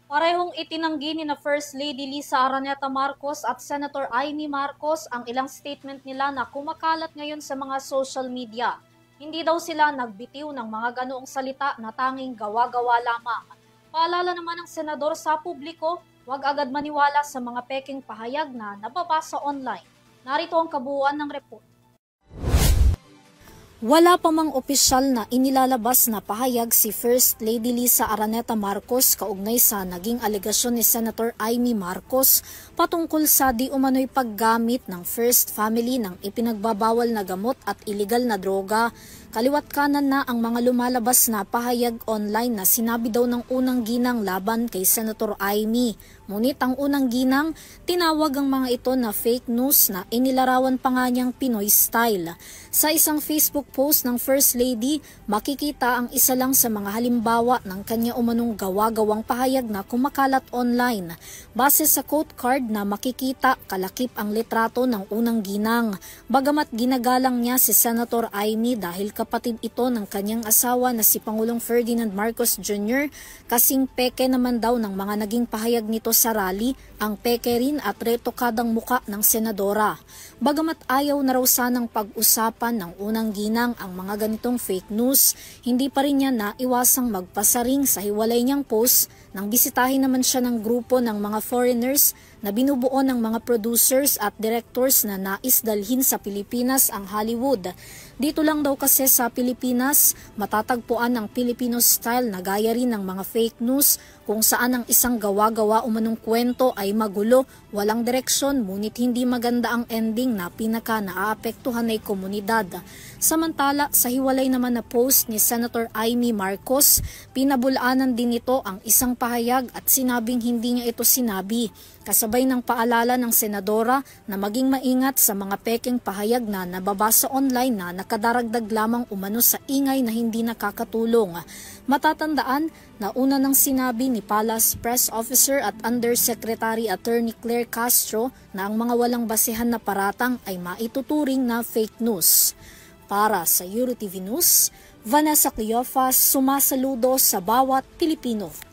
Parehong itinanggi ni na First Lady Lisa Araneta Marcos at Senator Amy Marcos ang ilang statement nila na kumakalat ngayon sa mga social media. Hindi daw sila nagbitiw ng mga ganoong salita na tanging gawa-gawa lamang. Paalala naman ng senador sa publiko, huwag agad maniwala sa mga peking pahayag na nababasa online. Narito ang kabuuan ng report. Wala pa mang opisyal na inilalabas na pahayag si First Lady Lisa Araneta Marcos kaugnay sa naging alegasyon ni Senator Amy Marcos patungkol sa di umano'y paggamit ng First Family ng ipinagbabawal na gamot at iligal na droga. Kaliwat kanan na ang mga lumalabas na pahayag online na sinabi daw ng unang ginang laban kay Senator Amy. Ngunit ang unang ginang, tinawag ang mga ito na fake news na inilarawan pa nga niyang Pinoy style. Sa isang Facebook post ng First Lady, makikita ang isa lang sa mga halimbawa ng kanya umanong gawa-gawang pahayag na kumakalat online. Base sa quote card na makikita, kalakip ang litrato ng unang ginang. Bagamat ginagalang niya si Senator Amy dahil kapatid ito ng kanyang asawa na si Pangulong Ferdinand Marcos Jr., kasing peke naman daw ng mga naging pahayag nito sa rally, ang peke rin at retokadang muka ng senadora. Bagamat ayaw na raw sanang pag-usapan ng unang ginang ang mga ganitong fake news, hindi pa rin niya naiwasang magpasaring sa hiwalay niyang post nang bisitahin naman siya ng grupo ng mga foreigners na binubuo ng mga producers at directors na nais dalhin sa Pilipinas ang Hollywood. Dito lang daw kasi sa Pilipinas, matatagpuan ang Filipino style na gaya rin ng mga fake news kung saan ang isang gawa-gawa umanong kwento ay magulo, walang direksyon, ngunit hindi maganda ang ending na pinaka naaapektuhan ay komunidad. Samantala, sa hiwalay naman na post ni Senator Amy Marcos, pinabulaanan din ito ang isang pahayag at sinabing hindi niya ito sinabi. Kasabay ng paalala ng senadora na maging maingat sa mga pekeng pahayag na nababasa online na nakadaragdag lamang umano sa ingay na hindi nakakatulong. Matatandaan na una nang sinabi ni Palace Press Officer at Undersecretary Attorney Claire Castro na ang mga walang basehan na paratang ay maituturing na fake news. Para sa EuroTV News, Vanessa Cleofas, sumasaludo sa bawat Pilipino.